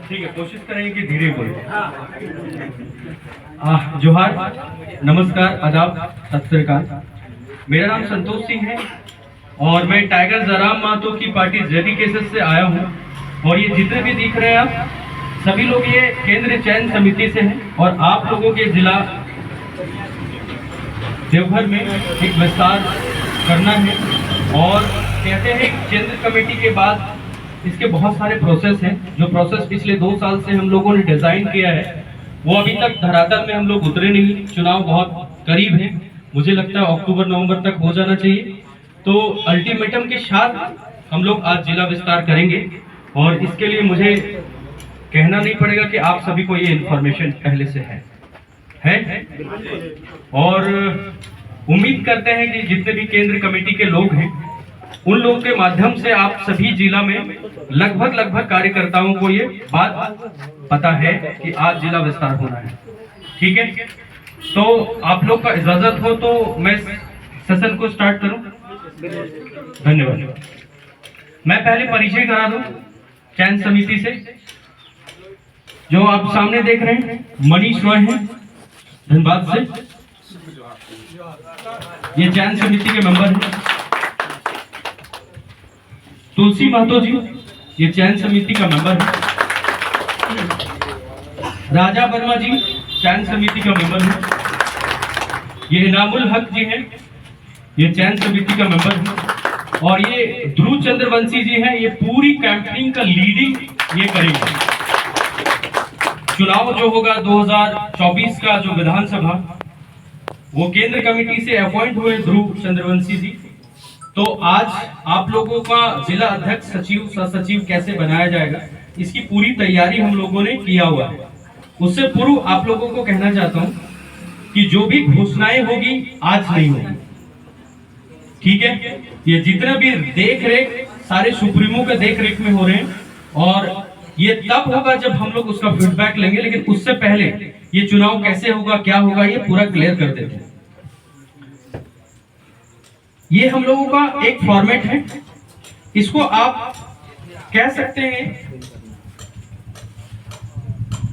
ठीक है, कोशिश करेंगे कि धीरे बोले। जोहार, नमस्कार, आदाब, सत श्री अकाल। मेरा नाम संतोष सिंह है और मैं टाइगर जराम महतो की पार्टी जेडी केसेस से आया हूँ। और ये जितने भी दिख रहे हैं आप सभी लोग ये केंद्रीय चयन समिति से हैं और आप लोगों के जिला देवघर में एक विस्तार करना है। और कहते हैं केंद्र कमेटी के बाद इसके बहुत सारे प्रोसेस हैं, जो प्रोसेस पिछले 2 साल से हम लोगों ने डिजाइन किया है वो अभी तक धरातल में हम लोग उतरे नहीं। चुनाव बहुत करीब है, मुझे लगता है अक्टूबर नवंबर तक हो जाना चाहिए। तो अल्टीमेटम के साथ हम लोग आज जिला विस्तार करेंगे और इसके लिए मुझे कहना नहीं पड़ेगा कि आप सभी को ये इन्फॉर्मेशन पहले से है। और उम्मीद करते हैं कि जितने भी केंद्र कमेटी के लोग हैं उन लोगों के माध्यम से आप सभी जिला में लगभग कार्यकर्ताओं को ये बात पता है कि आज जिला विस्तार होना है। ठीक है, तो आप लोग का इजाजत हो तो मैं सेशन को स्टार्ट करूं। धन्यवाद। मैं पहले परिचय करा दूं चयन समिति से। जो आप सामने देख रहे हैं मनीष रॉय हैं धनबाद से, ये चयन समिति के मेंबर हैं। तुलसी महतो जी ये चयन समिति का मेंबर है। राजा वर्मा जी चयन समिति का मेंबर है। ये इनामुल हक जी हैं, ये चयन समिति का मेंबर है। और ये ध्रुव चंद्रवंशी जी हैं, ये पूरी कैंपेनिंग का लीडिंग ये करेंगे। चुनाव जो होगा 2024 का जो विधानसभा, वो केंद्र कमेटी से अपॉइंट हुए ध्रुव चंद्रवंशी जी। तो आज आप लोगों का जिला अध्यक्ष, सचिव, सह सचिव कैसे बनाया जाएगा इसकी पूरी तैयारी हम लोगों ने किया हुआ है। उससे पूर्व आप लोगों को कहना चाहता हूं कि जो भी घोषणाएं होगी आज नहीं होगी। ठीक है, ये जितना भी देख रेख सारे सुप्रीमो के देख रेख में हो रहे हैं और ये तब होगा जब हम लोग उसका फीडबैक लेंगे। लेकिन उससे पहले ये चुनाव कैसे होगा, क्या होगा, ये पूरा क्लियर कर देते हैं। ये हम लोगों का एक फॉर्मेट है, इसको आप कह सकते हैं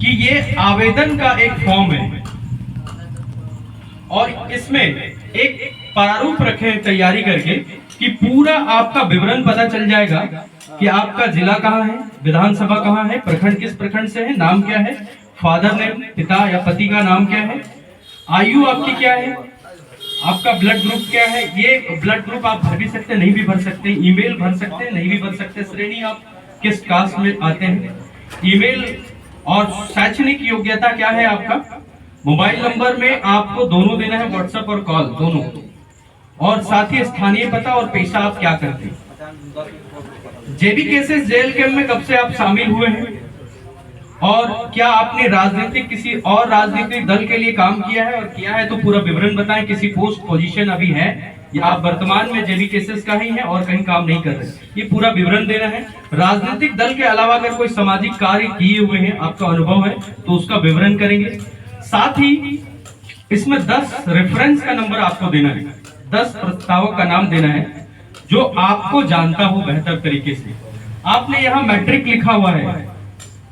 कि ये आवेदन का एक फॉर्म है और इसमें एक प्रारूप रखे हैं तैयारी करके कि पूरा आपका विवरण पता चल जाएगा कि आपका जिला कहाँ है, विधानसभा कहाँ है, प्रखंड किस प्रखंड से है, नाम क्या है, फादर नेम, पिता या पति का नाम क्या है, आयु आपकी क्या है, आपका ब्लड ग्रुप क्या है। ये ब्लड ग्रुप आप भर भी सकते हैं, नहीं भी भर सकते, ईमेल भर सकते हैं, नहीं भी भर सकते, श्रेणी आप किस कास्ट में आते हैं, ईमेल और शैक्षणिक योग्यता क्या है आपका, मोबाइल नंबर में आपको दोनों देना है, व्हाट्सएप और कॉल दोनों, और साथ ही स्थानीय पता और पेशा आप क्या करते हैं। जेबी केसेस जेल कैंप में कब से आप शामिल हुए हैं और क्या आपने राजनीतिक किसी और राजनीतिक दल के लिए काम किया है, और किया है तो पूरा विवरण बताएं। किसी पोस्ट पोजीशन अभी है या आप वर्तमान में जेबी केसेस का ही है और कहीं काम नहीं कर रहे, ये पूरा विवरण देना है। राजनीतिक दल के अलावा अगर कोई सामाजिक कार्य किए हुए हैं, आपका अनुभव है तो उसका विवरण करेंगे। साथ ही इसमें 10 रेफरेंस का नंबर आपको देना है, 10 प्रस्तावक का नाम देना है जो आपको जानता हो बेहतर तरीके से। आपने यहाँ मैट्रिक लिखा हुआ है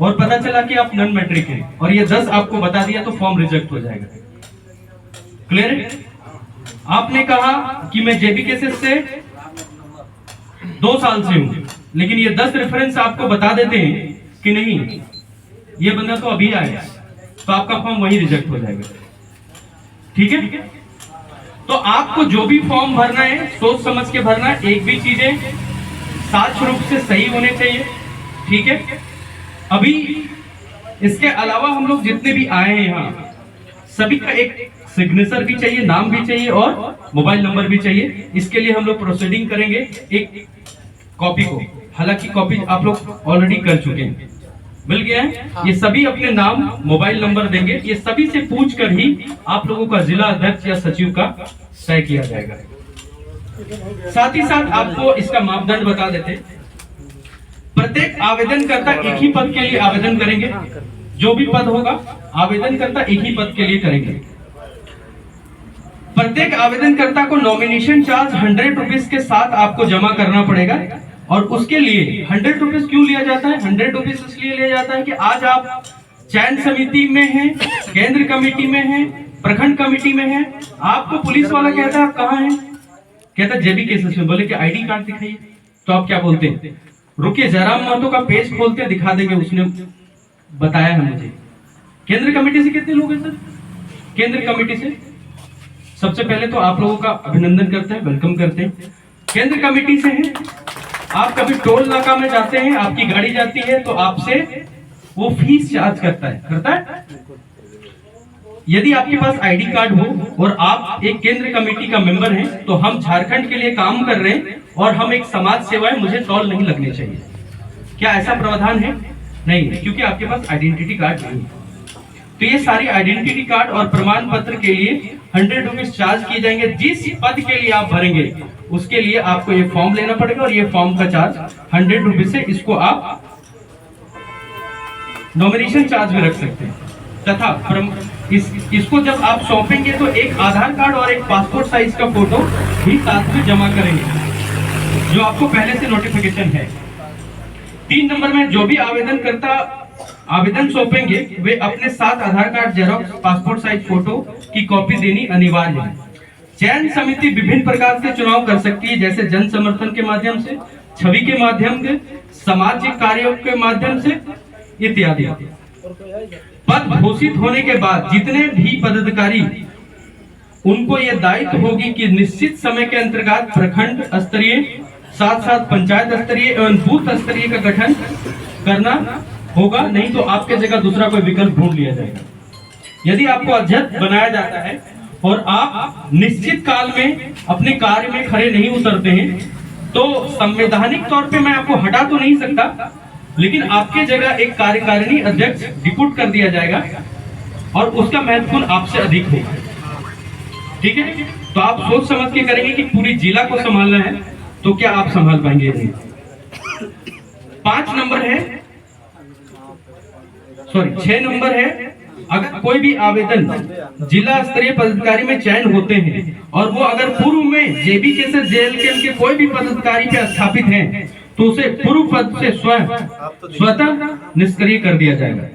और पता चला कि आप नॉन मैट्रिक हैं और ये 10 आपको बता दिया तो फॉर्म रिजेक्ट हो जाएगा। क्लियर है? आपने कहा कि मैं जेबी केसेस से 2 साल से हूं, लेकिन ये 10 रेफरेंस आपको बता देते हैं कि नहीं ये बंदा तो अभी आया, तो आपका फॉर्म वही रिजेक्ट हो जाएगा। ठीक है, तो आपको जो भी फॉर्म भरना है सोच समझ के भरना है, एक भी चीजें साक्ष्य रूप से सही होने चाहिए। ठीक है, अभी इसके अलावा हम लोग जितने भी आए हैं यहाँ सभी का एक सिग्नेचर भी चाहिए, नाम भी चाहिए और मोबाइल नंबर भी चाहिए। इसके लिए हम लोग प्रोसीडिंग करेंगे एक कॉपी को, हालांकि कॉपी आप लोग ऑलरेडी कर चुके हैं, मिल गया है। ये सभी अपने नाम मोबाइल नंबर देंगे, ये सभी से पूछ कर ही आप लोगों का जिला अध्यक्ष या सचिव का तय किया जाएगा। साथ ही साथ आपको इसका मापदंड बता देते, प्रत्येक आवेदनकर्ता एक ही पद के लिए आवेदन करेंगे। जो भी पद होगा आवेदनकर्ता एक ही पद के लिए करेंगे। प्रत्येक आवेदनकर्ता को नॉमिनेशन चार्ज 100 रुपीज के साथ आपको जमा करना पड़ेगा और उसके लिए 100 रुपीज क्यों लिया जाता है? 100 रुपीज इसलिए लिया जाता है कि आज आप चयन समिति में हैं, केंद्र कमेटी में हैं, प्रखंड कमेटी में हैं, आपको पुलिस वाला कहता है आप कहाँ हैं, कहता है जेबी केसेस में, बोले कि आईडी कार्ड दिखाइए, तो आप क्या बोलते हैं? रुकिए जयराम महतो का पेज खोलते दिखा देंगे, उसने बताया है मुझे। केंद्र कमेटी से कितने लोग हैं सर? केंद्र कमेटी से सबसे पहले तो आप लोगों का अभिनंदन करते हैं, वेलकम करते हैं। केंद्र कमेटी से हैं, आप कभी टोल नाका में जाते हैं, आपकी गाड़ी जाती है तो आपसे वो फीस चार्ज करता है। यदि आपके पास आईडी कार्ड हो और आप एक केंद्र कमेटी का मेंबर हैं, तो हम झारखंड के लिए काम कर रहे हैं और हम एक समाज सेवा है, मुझे टोल नहीं लगने चाहिए। क्या ऐसा प्रावधान है? नहीं है, क्योंकि आपके पास आइडेंटिटी कार्ड नहीं है। तो ये सारी आइडेंटिटी कार्ड और प्रमाण पत्र के लिए 100 रुपीज चार्ज किए जाएंगे। जिस पद के लिए आप भरेंगे उसके लिए आपको ये फॉर्म लेना पड़ेगा और ये फॉर्म का चार्ज 100 रुपीज से इसको आप नॉमिनेशन चार्ज में रख सकते हैं। तथा इसको जब आप सौंपेंगे तो एक आधार कार्ड और एक पासपोर्ट साइज का फोटो भी साथ में जमा करेंगे, जो आपको पहले से नोटिफिकेशन है। 3 नंबर में जो भी आवेदन सौंपेंगे वे अपने साथ Aadhaar card xerox, passport size photo की कॉपी देनी अनिवार्य है। चयन समिति विभिन्न प्रकार से चुनाव कर सकती है, जैसे जन समर्थन के माध्यम से, छवि के माध्यम से, सामाजिक कार्यों के माध्यम से इत्यादि। पद घोषित होने के बाद जितने भी पदाधिकारी, उनको यह दायित्व होगी कि निश्चित समय के अंतर्गत प्रखंड स्तरीय साथ साथ पंचायत स्तरीय एवं बूथ स्तरीय का गठन करना होगा, नहीं तो आपके जगह दूसरा कोई विकल्प ढूंढ लिया जाएगा। यदि आपको अध्यक्ष बनाया जाता है और आप निश्चित काल में अपने कार्य में खड़े नहीं उतरते हैं, तो संवैधानिक तौर पे मैं आपको हटा तो नहीं सकता, लेकिन आपके जगह एक कार्यकारिणी अध्यक्ष डिप्यूट कर दिया जाएगा और उसका महत्व आपसे अधिक होगा। ठीक है, तो आप सोच समझ के करेंगे कि पूरी जिला को संभालना है तो क्या आप संभाल पाएंगे? 6 नंबर है, अगर कोई भी आवेदन जिला स्तरीय पदाधिकारी में चयन होते हैं और वो अगर पूर्व में जेबी केसेस जेएलके के कोई भी पदाधिकारी पे स्थापित हैं, तो उसे पूर्व पद से स्वतः निष्क्रिय कर दिया जाएगा।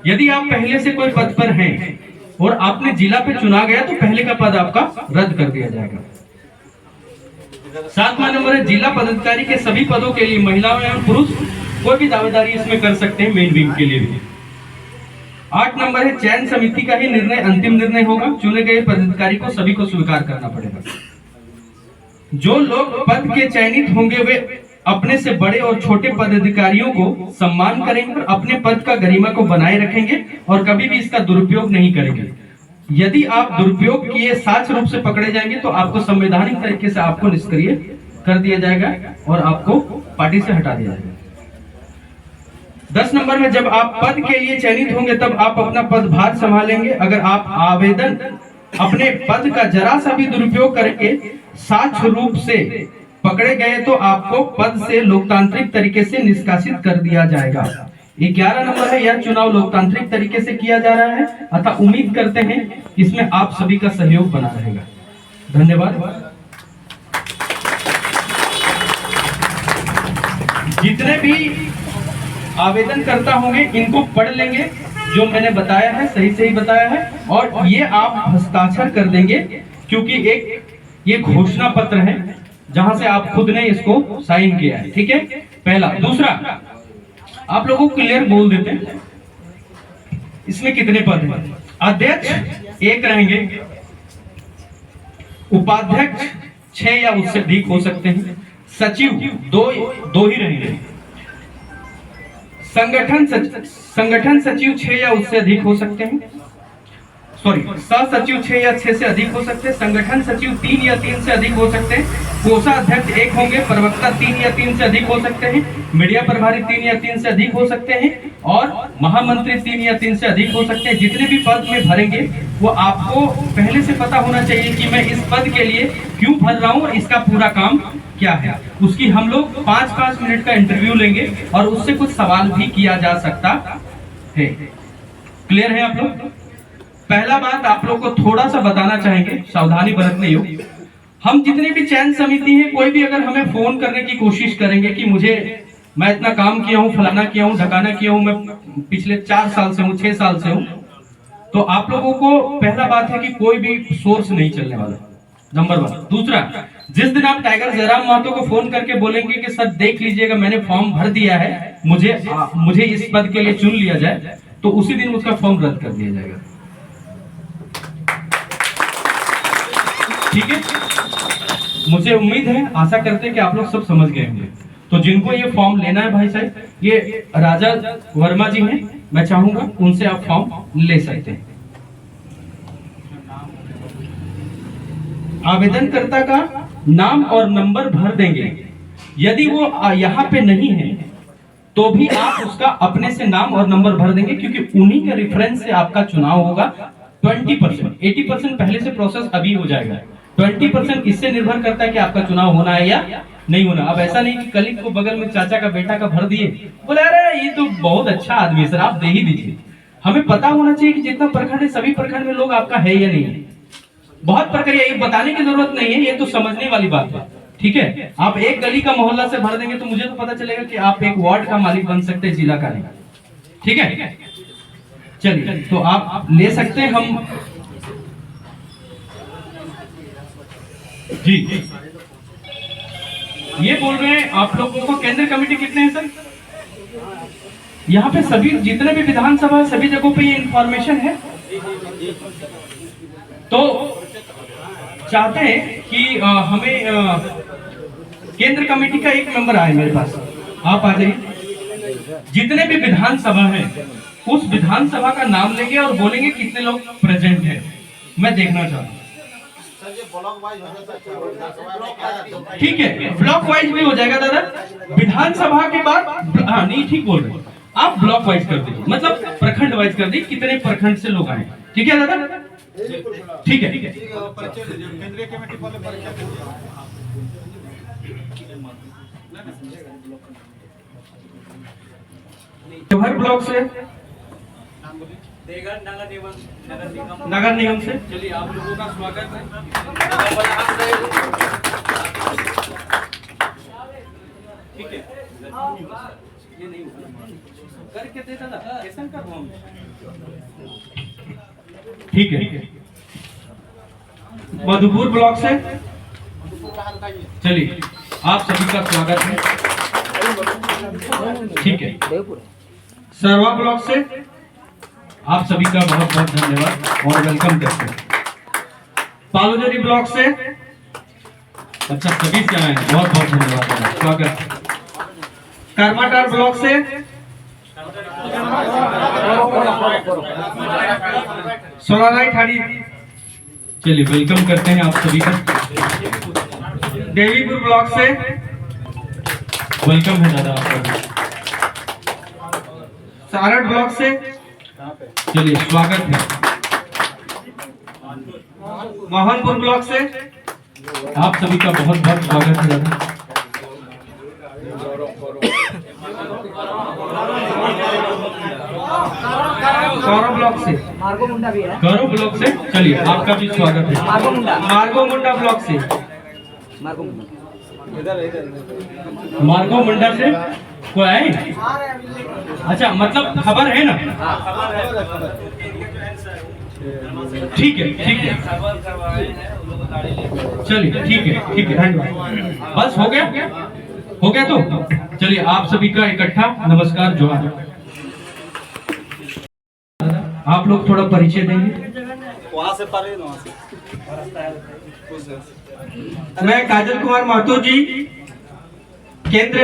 यदि आप पहले से कोई पद पर हैं और आपने जिला पे चुना गया तो पहले का पद आपका रद्द कर दिया जाएगा। 7वां नंबर है, जिला पदाधिकारी के सभी पदों के लिए महिलाओं एवं पुरुष कोई भी दावेदारी इसमें कर सकते हैं, मेन विंग के लिए भी। 8 नंबर है, चयन समिति का ही निर्णय अंतिम निर्णय होगा, चुने गए पदाधिकारी को सभी को स्वीकार करना पड़ेगा। जो लोग पद के चयनित होंगे वे अपने से बड़े और छोटे पदाधिकारियों को सम्मान करेंगे और अपने पद का गरिमा को बनाए रखेंगे और कभी भी इसका दुरुपयोग नहीं करेंगे। यदि आप दुरुपयोग किए साक्ष्य रूप से पकड़े जाएंगे तो आपको संवैधानिक तरीके से आपको निष्क्रिय कर दिया जाएगा और आपको पार्टी से हटा दिया जाएगा। 10 नंबर में, जब आप पद के लिए चयनित होंगे तब आप अपना पदभार संभालेंगे। अगर आप आवेदन अपने पद का जरा सा भी दुरुपयोग करेंगे, साक्ष्य रूप से पकड़े गए तो आपको पद से लोकतांत्रिक तरीके से निष्कासित कर दिया जाएगा। 11 नंबर है, यह चुनाव लोकतांत्रिक तरीके से किया जा रहा है अतः उम्मीद करते हैं इसमें आप सभी का सहयोग बना रहेगा। धन्यवाद। जितने भी आवेदन करता होंगे इनको पढ़ लेंगे, जो मैंने बताया है सही से ही बताया है, और ये आप हस्ताक्षर कर देंगे क्योंकि ये घोषणा पत्र है जहां से आप खुद ने इसको साइन किया है। ठीक है, पहला। दूसरा, आप लोगों को क्लियर बोल देते हैं इसमें कितने पद हैं। अध्यक्ष 1 रहेंगे, उपाध्यक्ष 6 या उससे अधिक हो सकते हैं, सचिव 2 ही रहेंगे, संगठन सचिव 6 या उससे अधिक हो सकते हैं, सह सचिव 6 या 6 से अधिक हो सकते हैं, संगठन सचिव 3 या 3 से अधिक हो सकते हैं, कोषाध्यक्ष 1 होंगे, प्रवक्ता 3 या 3 से अधिक हो सकते हैं, मीडिया प्रभारी 3 या 3 से अधिक हो सकते हैं और महामंत्री 3 या 3 से अधिक हो सकते हैं। जितने भी पद में भरेंगे वो आपको पहले से पता होना चाहिए कि मैं इस पद के लिए क्यों भर रहा हूँ और इसका पूरा काम क्या है। उसकी हम लोग 5-5 मिनट का इंटरव्यू लेंगे और उससे कुछ सवाल भी किया जा सकता है। क्लियर है आप लोग? पहला बात आप लोग को थोड़ा सा बताना चाहेंगे, सावधानी बरतने योग्य। हम जितने भी चयन समिति है, कोई भी अगर हमें फोन करने की कोशिश करेंगे कि मुझे, मैं इतना काम किया हूँ, फलाना किया हूँ, ढकाना किया हूँ, मैं पिछले 4 साल से हूँ, 6 साल से हूँ, तो आप लोगों को पहला बात है कि कोई भी सोर्स नहीं चलने वाला, नंबर 1। दूसरा, जिस दिन आप टाइगर जयराम महतो को फोन करके बोलेंगे कि सर देख लीजिएगा मैंने फॉर्म भर दिया है, मुझे इस पद के लिए चुन लिया जाए, तो उसी दिन उसका फॉर्म रद्द कर दिया जाएगा। ठीक है, मुझे उम्मीद है, आशा करते हैं कि आप लोग सब समझ गए होंगे। तो जिनको ये फॉर्म लेना है भाई साहब, ये राजा वर्मा जी हैं, मैं चाहूंगा उनसे आप फॉर्म ले सकते हैं। आवेदनकर्ता का नाम और नंबर भर देंगे। यदि वो यहाँ पे नहीं है तो भी आप उसका अपने से नाम और नंबर भर देंगे, क्योंकि उन्हीं के रेफरेंस से आपका चुनाव होगा। 20%, 80% पहले से प्रोसेस अभी हो जाएगा, 20% इससे निर्भर करता है कि आपका चुनाव होना है या नहीं होना। अब ऐसा नहीं कि कलीग को बगल में चाचा का बेटा का भर दिए, बोले अरे ये तो बहुत अच्छा आदमी है सर, आप दे ही दीजिए। हमें पता होना चाहिए कि जितना प्रखंड है, सभी प्रखंड में लोग आपका है या नहीं है। बहुत प्रक्रिया, ये बताने की जरूरत नहीं है, ये तो समझने वाली बात है। ठीक है, आप एक गली का मोहल्ला से भर देंगे तो मुझे तो पता चलेगा कि आप एक वार्ड का मालिक बन सकते हैं, जिला का नहीं। ठीक है, चलिए तो आप ले सकते हैं। हम जी ये बोल रहे हैं आप लोगों को केंद्र कमेटी कितने हैं सर? यहाँ पे सभी जितने भी विधानसभा सभी जगहों पे ये इंफॉर्मेशन है। तो चाहते हैं कि हमें केंद्र कमेटी का एक मेंबर आए मेरे पास, आप आ जाइए। जितने भी विधानसभा है उस विधानसभा का नाम लेंगे और बोलेंगे कितने लोग प्रेजेंट हैं, मैं देखना चाहता हूँ। ठीक है, ब्लॉक वाइज भी हो जाएगा दादा। विधानसभा के बाद, हाँ नहीं ठीक बोल रहे, आप ब्लॉक वाइज कर दीजिए, मतलब प्रखंड वाइज कर दीजिए, कितने प्रखंड से लोग आए। ठीक है दादा, ठीक है। ठीक है, केंद्रीय कमेटी जोहर ब्लॉक से, नगर निगम से, चलिए आप लोगों का स्वागत है। ठीक है, ये नहीं करके दे दादा, कैसे कर हम। ठीक है, मधुपुर ब्लॉक से, चलिए आप सभी का स्वागत है। ठीक है, सरवा ब्लॉक से आप सभी का बहुत बहुत धन्यवाद और वेलकम करते हैं। पालुजरी ब्लॉक से, अच्छा सभी से आए, बहुत बहुत धन्यवाद, स्वागत। करमाटार ब्लॉक से, सोनाराई ठाड़ी, चलिए वेलकम करते हैं आप सभी का। देवीपुर ब्लॉक से वेलकम है दादा आपका। सारठ ब्लॉक से, चलिए स्वागत है। मोहनपुर ब्लॉक से आप सभी का बहुत बहुत स्वागत है दादा। गौरव ब्लॉक से, गौरव ब्लॉक से, चलिए आपका भी स्वागत है। मार्गो मुंडा ब्लॉक से, मार्गो मुंडा से कोई आए? अच्छा, मतलब खबर है ना? ठीक है, ठीक है, चलिए ठीक है, धन्यवाद। बस हो गया तो चलिए आप सभी का इकट्ठा नमस्कार, जोहार। आप लोग थोड़ा परिचय देंगे। वहाँ से परे ना, मैं काजल कुमार महतो जी, केंद्र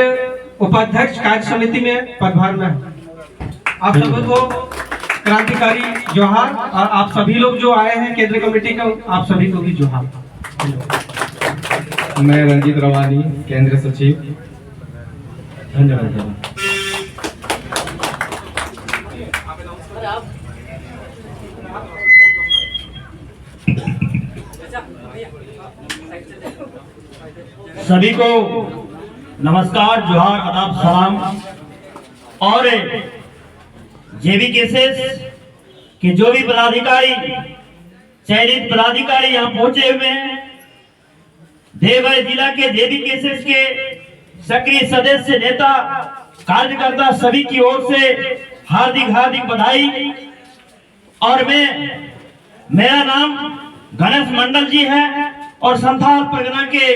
उपाध्यक्ष कार्य समिति में पदभार में। आप सभी को क्रांतिकारी जोहार, और आप सभी लोग जो आए हैं केंद्र कमेटी का, आप सभी को भी जोहार। मैं रंजीत रवानी, केंद्र सचिव। धन्यवाद। सभी को नमस्कार, जोहार, आदाब, सलाम। और ये भी केसेस कि जो भी पदाधिकारी, चयनित पदाधिकारी यहाँ पहुंचे हुए हैं, देवघर जिला के जेबी केसेस के सक्रिय सदस्य, नेता, कार्यकर्ता सभी की ओर से हार्दिक हार्दिक बधाई। और मेरा नाम गणेश मंडल जी है और संथाल परगना के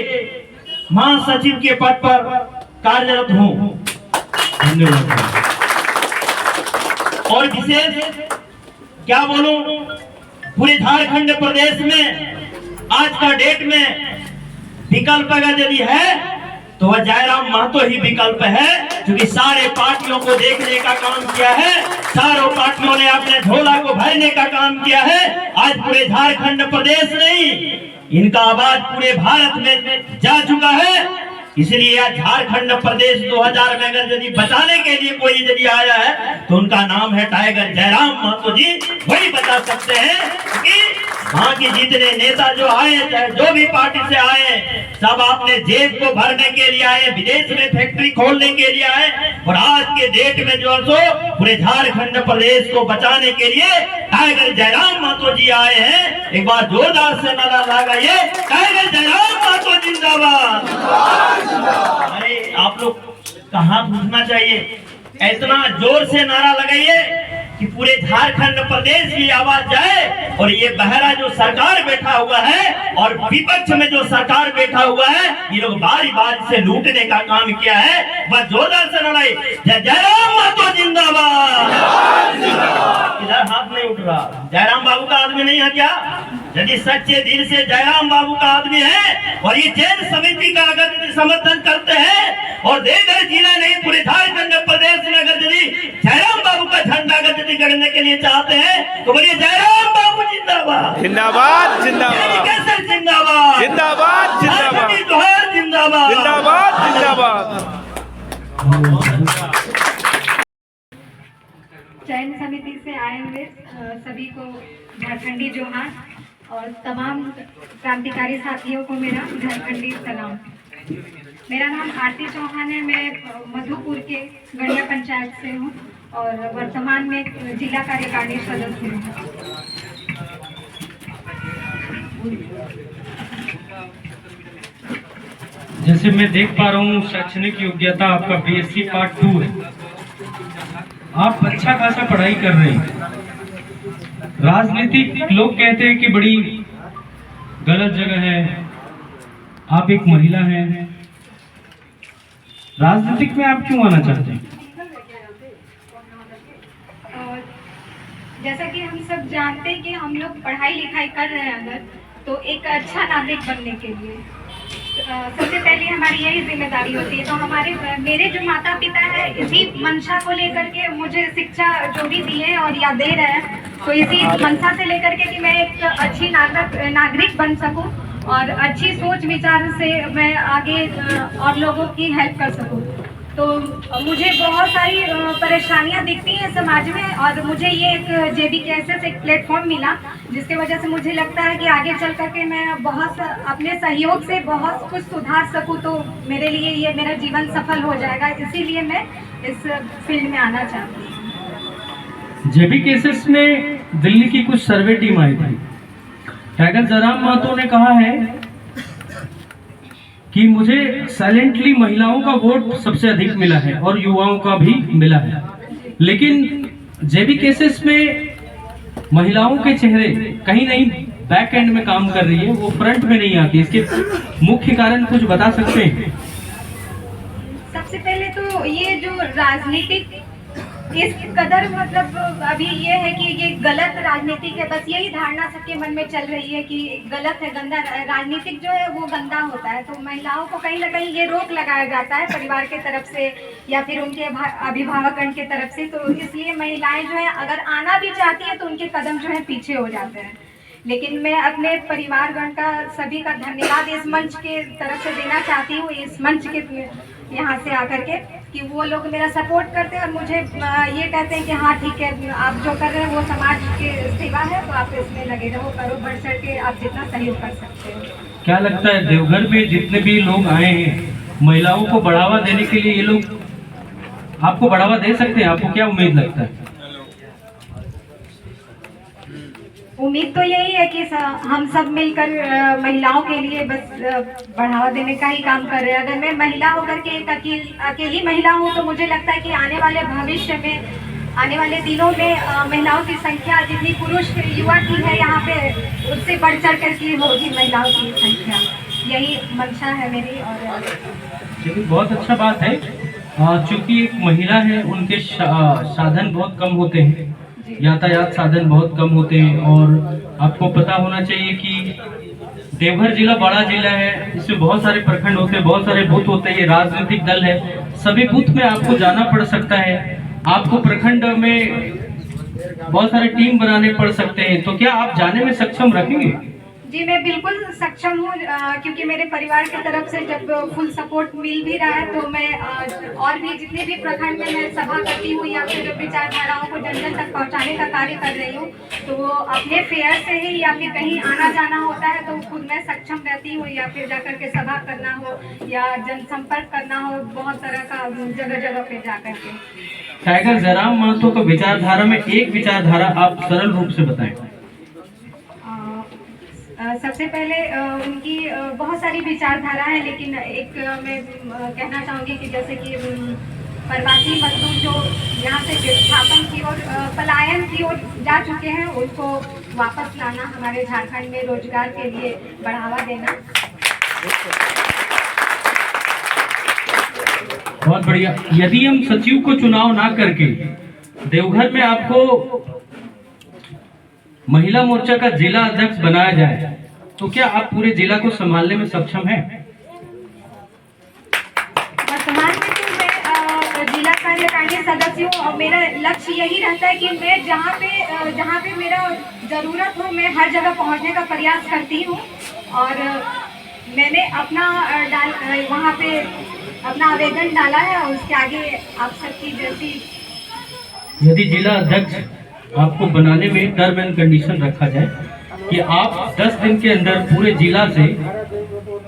महासचिव के पद पर कार्यरत हूँ। धन्यवाद। और विशेष क्या बोलूं, पूरे झारखंड प्रदेश में आज का डेट में विकल्प अगर यदि है तो वह जयराम महतो ही विकल्प है, क्योंकि सारे पार्टियों को देखने का काम किया है, चारों पार्टियों ने अपने झोला को भरने का काम किया है। आज पूरे झारखंड प्रदेश नहीं, इनका आवाज पूरे भारत में जा चुका है। इसलिए आज झारखंड प्रदेश 2000 में अगर यदि बचाने के लिए कोई यदि आया है तो उनका नाम है टाइगर जयराम महतो जी, वही बचा सकते हैं। कि वहाँ के जितने नेता जो आए, चाहे जो भी पार्टी से आए, सब अपने जेब को भरने के लिए आए, विदेश में फैक्ट्री खोलने के लिए आए। और आज के डेट में जो सो पूरे झारखंड प्रदेश को बचाने के लिए टाइगर जयराम महतो जी आए हैं। एक बार जोरदार से नारा लगाइए, टाइगर जयराम महतो जिंदाबाद। अरे आप लोग कहाँ पूछना चाहिए, इतना जोर से नारा लगाइए कि पूरे झारखंड प्रदेश की आवाज जाए। और ये बहरा जो सरकार बैठा हुआ है और विपक्ष में जो सरकार बैठा हुआ है, ये लोग बारी बारी से लूटने का काम किया है। बस जोरदार से लड़ाई, जय जयराम महतो जिंदाबाद। इधर हाथ नहीं उठ रहा, जयराम बाबू का आदमी नहीं है क्या? यदि सच्चे दिल से जयराम बाबू का आदमी है और ये चयन समिति का अगर समर्थन करते हैं और देवघर जिला नहीं पूरे झारखंड प्रदेश में अगर यदि जयराम बाबू का झंडा अगर यदि गढ़ने के लिए चाहते हैं तो बोलिए जयराम बाबू जिंदाबाद, जिंदाबाद, जिंदाबाद, जिंदाबाद, जिंदाबाद, जिंदाबाद, जिंदाबाद, जिंदाबाद, जिंदाबाद। चयन समिति से आए हुए सभी को झारखंडी जोहार और तमाम क्रांतिकारी साथियों को मेरा झारखंडी सलाम। मेरा नाम आरती चौहान है, मैं मधुपुर के गढ़िया पंचायत से हूँ और वर्तमान में जिला कार्यकारिणी सदस्य हूँ। जैसे मैं देख पा रहा हूँ शैक्षणिक योग्यता आपका बीएससी पार्ट 2 है। आप अच्छा खासा पढ़ाई कर रहे हैं। राजनीतिक लोग कहते हैं कि बड़ी गलत जगह है, आप एक महिला हैं, राजनीतिक में आप क्यों आना चाहते हैं? जैसा कि हम सब जानते हैं कि हम लोग पढ़ाई लिखाई कर रहे हैं अगर तो एक अच्छा नागरिक बनने के लिए सबसे पहले हमारी यही जिम्मेदारी होती है। तो मेरे जो माता पिता है इसी मंशा को लेकर के मुझे शिक्षा जो भी दी है और या दे रहे हैं, तो इसी मंशा से लेकर के कि मैं एक अच्छी नागरिक बन सकूं और अच्छी सोच विचार से मैं आगे और लोगों की हेल्प कर सकूं। तो मुझे बहुत सारी परेशानियां दिखती हैं समाज में और मुझे ये एक जेबी केसेस एक प्लेटफॉर्म मिला जिसके वजह से मुझे लगता है कि आगे चल करके मैं बहुत अपने सहयोग से बहुत कुछ सुधार सकूं, तो मेरे लिए ये मेरा जीवन सफल हो जाएगा। इसीलिए मैं इस फील्ड में आना चाहती हूँ। जेबी केसेस में दिल्ली की कुछ सर्वे टीम आई थी। टाइगर जयराम महतो ने कहा है कि मुझे साइलेंटली महिलाओं का वोट सबसे अधिक मिला है और युवाओं का भी मिला है, लेकिन जेबी केसेस में महिलाओं के चेहरे कहीं नहीं बैक एंड में काम कर रही है, वो फ्रंट में नहीं आती। इसके मुख्य कारण कुछ बता सकते हैं? सबसे पहले तो ये जो राजनीतिक इस कदर मतलब अभी ये है कि ये गलत राजनीतिक है, बस यही धारणा सबके मन में चल रही है कि गलत है, गंदा राजनीतिक जो है वो गंदा होता है। तो महिलाओं को कहीं ना कहीं ये रोक लगाया जाता है परिवार के तरफ से या फिर उनके अभिभावकगण के तरफ से। तो इसलिए महिलाएं जो है अगर आना भी चाहती है तो उनके कदम जो है पीछे हो जाते हैं। लेकिन मैं अपने परिवारगण का सभी का धन्यवाद इस मंच के तरफ से देना चाहती हूँ, इस मंच के यहाँ से आकर के, कि वो लोग मेरा सपोर्ट करते हैं और मुझे ये कहते हैं कि हाँ ठीक है, आप जो कर रहे हैं वो समाज की सेवा है, तो आप इसमें लगे रहो, करो, बढ़ चढ़ के आप जितना सहयोग कर सकते हो। क्या लगता है देवघर में जितने भी लोग आए हैं महिलाओं को बढ़ावा देने के लिए, ये लोग आपको बढ़ावा दे सकते हैं? आपको क्या उम्मीद लगता है? उम्मीद तो यही है कि हम सब मिलकर महिलाओं के लिए बस बढ़ावा देने का ही काम कर रहे हैं। अगर मैं महिला होकर के एक अकेली महिला हूँ तो मुझे लगता है कि आने वाले भविष्य में, आने वाले दिनों में महिलाओं की संख्या जितनी पुरुष युवा की है यहाँ पे, उससे बढ़ चढ़ करके होगी महिलाओं की संख्या। यही मंशा है मेरी। और चलिए, बहुत अच्छा बात है। चूंकि एक महिला है, उनके साधन बहुत कम होते हैं, यातायात साधन बहुत कम होते हैं। और आपको पता होना चाहिए कि देवघर जिला बड़ा जिला है, इसमें बहुत सारे प्रखंड होते हैं, बहुत सारे बूथ होते हैं, ये राजनीतिक दल है, सभी बूथ में आपको जाना पड़ सकता है, आपको प्रखंड में बहुत सारे टीम बनाने पड़ सकते हैं। तो क्या आप जाने में सक्षम रहेंगे? जी, मैं बिल्कुल सक्षम हूँ, क्योंकि मेरे परिवार की तरफ से जब फुल सपोर्ट मिल भी रहा है तो मैं और भी जितने भी प्रखंड में मैं सभा करती हूँ या फिर विचारधाराओं को जन जन तक पहुँचाने का कार्य कर रही हूँ, तो वो अपने फेयर से ही या फिर कहीं आना जाना होता है तो खुद मैं सक्षम रहती हूँ, या फिर जाकर के सभा करना हो या जनसंपर्क करना हो, बहुत तरह का जगह जगह पे जाकर के। टाइगर जयराम महतो का विचारधारा में एक विचारधारा आप सरल रूप से बताएं। सबसे पहले उनकी बहुत सारी विचारधारा है, लेकिन एक मैं कहना चाहूँगी कि जैसे कि प्रवासी मजदूर जो यहाँ से विस्थापन की ओर, पलायन की ओर जा चुके हैं, उनको वापस लाना, हमारे झारखंड में रोजगार के लिए बढ़ावा देना। बहुत बढ़िया। यदि हम सचिव को चुनाव ना करके देवघर में आपको महिला मोर्चा का जिला अध्यक्ष बनाया जाए तो क्या आप पूरे जिला को संभालने में सक्षम हैं? वर्तमान में तो मैं जिला कार्यकारिणी सदस्य हूँ और मेरा लक्ष्य यही रहता है कि मैं जहाँ पे मेरा जरूरत हो, मैं हर जगह पहुँचने का प्रयास करती हूँ। और मैंने अपना वहाँ पे अपना आवेदन डाला है और उसके आगे आप सबकी जैसी। यदि जिला अध्यक्ष आपको बनाने में टर्म एंड कंडीशन रखा जाए कि आप 10 दिन के अंदर पूरे जिला से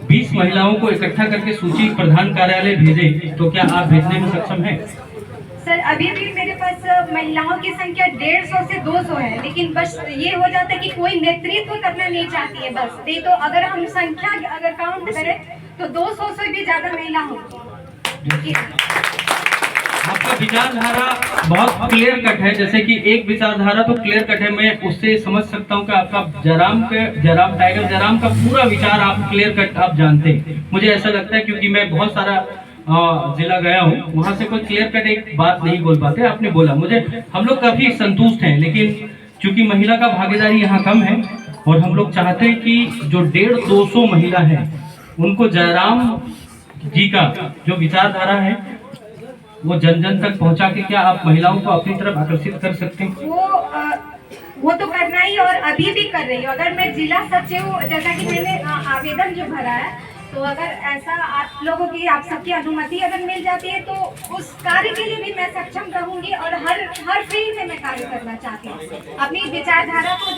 20 महिलाओं को इकट्ठा करके सूची प्रधान कार्यालय भेजें, तो क्या आप भेजने में सक्षम हैं? सर, अभी भी मेरे पास महिलाओं की संख्या 150 से 200 है, लेकिन बस ये हो जाता है कि कोई नेतृत्व करना नहीं चाहती है बस। नहीं तो अगर हम संख्या अगर काउंट करें तो 200 से भी ज्यादा महिला होंगी। आपका विचारधारा बहुत क्लियर कट है, जैसे कि एक विचारधारा तो क्लियर कट है, मैं उससे समझ सकता हूँ कि आपका टाइगर जयराम का पूरा विचार आप क्लियर कट आप जानते हैं। मुझे ऐसा लगता है क्योंकि मैं बहुत सारा जिला गया हूँ, वहाँ से कोई क्लियर कट एक बात नहीं बोल पाते। आपने बोला, मुझे हम लोग काफी संतुष्ट हैं, लेकिन चूंकि महिला का भागीदारी यहाँ कम है और हम लोग चाहते हैं कि जो 150-200 महिला है उनको जयराम जी का जो विचारधारा है वो जन जन तक पहुंचा के क्या आप महिलाओं को अपनी तरफ आकर्षित कर सकते हैं? वो तो करना ही और अभी भी कर रही हूँ। अगर मैं जिला सचिव, जैसा कि मैंने आवेदन जो भरा है, तो अगर ऐसा आप लोगों की, आप सबकी अनुमति अगर मिल जाती है तो उस कार्य के लिए भी मैं सक्षम रहूंगी और हर फील्ड में मैं कार्य करना चाहती हूँ। अपनी विचारधारा को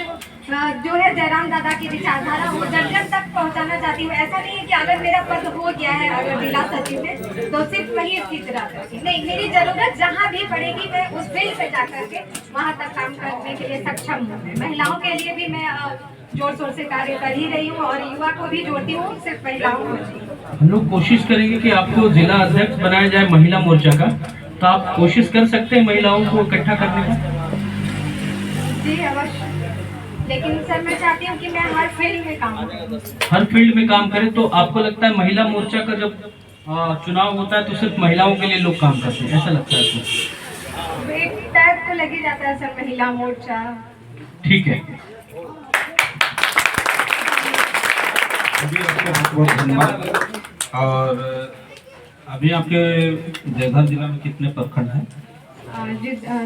जो है जयराम दादा की विचारधारा वो जन जन तक पहुँचाना चाहती हूँ। ऐसा नहीं है कि अगर मेरा पद हो गया है अगर जिला सचिव में तो सिर्फ वही स्थित रह सकती, नहीं, मेरी जरूरत जहाँ भी पड़ेगी मैं उस फील्ड पे जा करके वहाँ तक काम करने के लिए सक्षम हूँ। महिलाओं के लिए भी मैं जोर शोर से कार्य कर ही रही हूँ और युवा को भी जोड़ती हूँ, सिर्फ महिलाओं को। हम लोग कोशिश करेंगे कि आपको जिला अध्यक्ष बनाया जाए महिला मोर्चा का, तो आप कोशिश कर सकते हैं महिलाओं को इकट्ठा करने का? जी अवश्य, लेकिन सर मैं चाहती हूँ कि मैं हर फील्ड में काम करूँ। हर फील्ड में काम करें। तो आपको लगता है महिला मोर्चा का जब चुनाव होता है तो सिर्फ महिलाओं के लिए लोग काम करते हैं, ऐसा लगता है आपको? एक टाइप तो लग ही जाता है सर महिला मोर्चा। ठीक है, बहुत बहुत धन्यवाद। और अभी आपके देवघर जिला में कितने प्रखंड हैं?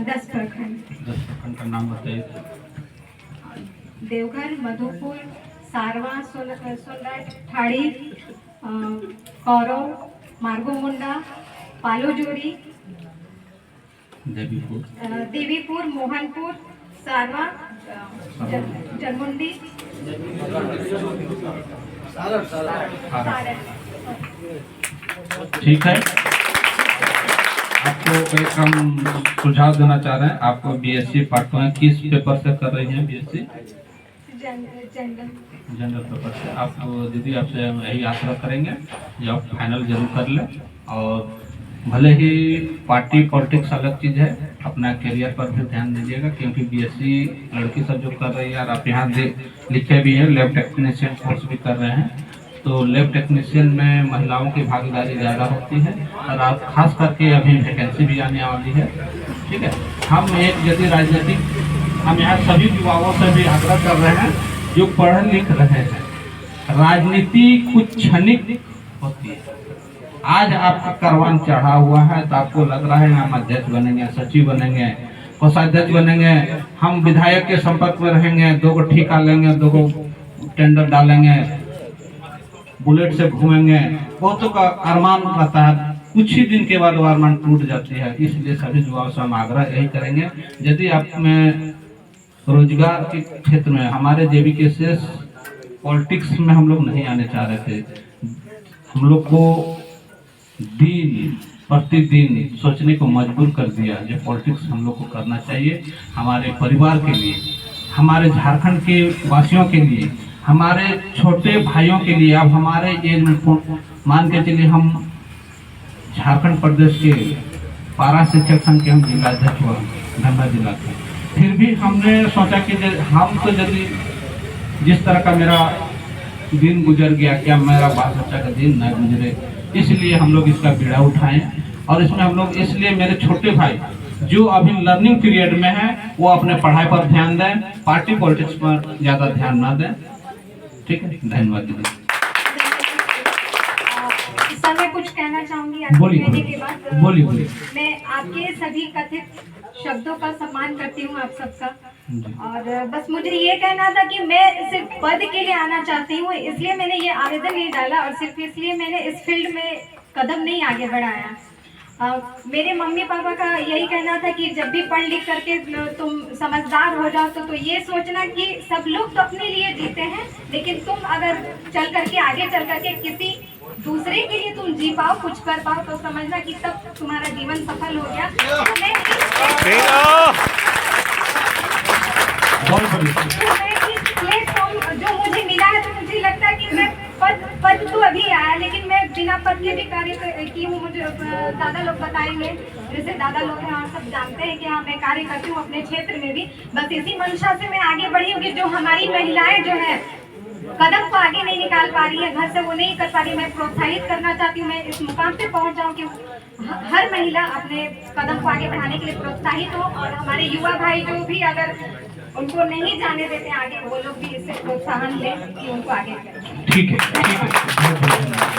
10 प्रखंड। 10 प्रखंड का नाम बताइए। देवघर, मधुपुर, सारवा, सोनराट, ठाड़ी, कौरव, मार्गोमुंडा, पालोजोरी, देवीपुर, मोहनपुर, सारवा, जरमुंडी, ठीक है, आपको एक हम सुझाव देना चाह रहे हैं। आपको बीएससी पार्ट 1 किस पेपर से कर रही हैं? BSc general. जनरल पेपर से आप दीदी आपसे यही आग्रह करेंगे कि आप फाइनल जरूर कर लें, और भले ही पार्टी पॉलिटिक्स अलग चीज़ है, अपना करियर पर भी ध्यान दीजिएगा, क्योंकि बीएससी लड़की सब जो कर रही है, और आप यहाँ लिखे भी हैं लैब टेक्नीशियन कोर्स भी कर रहे हैं, तो लैब टेक्नीशियन में महिलाओं की भागीदारी ज़्यादा होती है, और आप खास करके अभी वैकेंसी भी आने वाली है। ठीक है, हम एक यदि राजनीतिक, हम यहाँ सभी युवाओं से भी आग्रह कर रहे हैं जो पढ़ लिख रहे हैं, राजनीति कुछ क्षणिक होती है। आज आपका करवान चढ़ा हुआ है तो आपको लग रहा है हम अध्यक्ष बनेंगे, सचिव बनेंगे, कोषाध्यक्ष बनेंगे, हम विधायक के संपर्क में रहेंगे, 2 को ठेका लेंगे, 2 को टेंडर डालेंगे, बुलेट से घूमेंगे। बहुतों का अरमान रहता है, कुछ ही दिन के बाद वो अरमान टूट जाती है। इसलिए सभी युवाओं से हम आग्रह यही करेंगे, यदि आप में रोजगार के क्षेत्र में, हमारे JBK पॉलिटिक्स में हम लोग नहीं आने चाह रहे थे, हम लोग को दिन प्रतिदिन सोचने को मजबूर कर दिया जो पॉलिटिक्स हम लोग को करना चाहिए, हमारे परिवार के लिए, हमारे झारखंड के वासियों के लिए, हमारे छोटे भाइयों के लिए। अब हमारे एज में मान के चलिए हम झारखंड प्रदेश के पारा शिक्षक संघ के हम जिलाध्यक्ष हुआ धनबाद जिला के, फिर भी हमने सोचा कि हम तो यदि जिस तरह का मेरा दिन गुजर गया, क्या मेरा बाल बच्चा का दिन न गुजरे, इसलिए हम लोग इसका बीड़ा उठाएं। और इसमें हम लोग इसलिए मेरे छोटे भाई जो अभी लर्निंग पीरियड में है वो अपने पढ़ाई पर ध्यान दें, पार्टी पॉलिटिक्स पर ज़्यादा ध्यान ना दें। ठीक है, धन्यवाद दीदी। सर मैं कुछ कहना चाहूंगी बोलिए, आपके कहने के बाद। बोलिए। मैं आपके सभी कथित शब्दों का सम्मान करती हूँ, आप सबका, और बस मुझे ये कहना था कि मैं सिर्फ पद के लिए आना चाहती हूँ, इसलिए मैंने ये आवेदन नहीं डाला, और सिर्फ इसलिए मैंने इस फील्ड में कदम नहीं आगे बढ़ाया। मेरे मम्मी पापा का यही कहना था कि जब भी पढ़ लिख करके तुम समझदार हो जाओ तो ये सोचना कि सब लोग तो अपने लिए जीते हैं, लेकिन तुम अगर चल करके आगे चल करके किसी दूसरे के लिए तुम जी पाओ, कुछ कर पाओ, तो समझना कि तब तुम्हारा जीवन सफल हो गया। प्लेटफॉर्म जो मुझे मिला है, तो मुझे लगता है कि मैं पद तो अभी आया, लेकिन मैं बिना पद के भी कार्य की हूँ। मुझे दादा लोग बताएंगे, जैसे दादा लोग हैं और सब जानते हैं कि हाँ मैं कार्य करती हूँ अपने क्षेत्र में भी। बस इसी मंशा से मैं आगे बढ़ी हूँ कि जो हमारी महिलाएं जो है कदम को आगे नहीं निकाल पा रही है, घर से वो नहीं कर पा रही, मैं प्रोत्साहित करना चाहती हूँ, मैं इस मुकाम पे पहुँच जाऊँ कि हर महिला अपने कदम को आगे बढ़ाने के लिए प्रोत्साहित हो, और हमारे युवा भाई जो भी अगर उनको नहीं जाने देते आगे, वो लोग भी इससे प्रोत्साहन लें कि उनको आगे करें। ठीक है, बहुत बहुत धन्यवाद।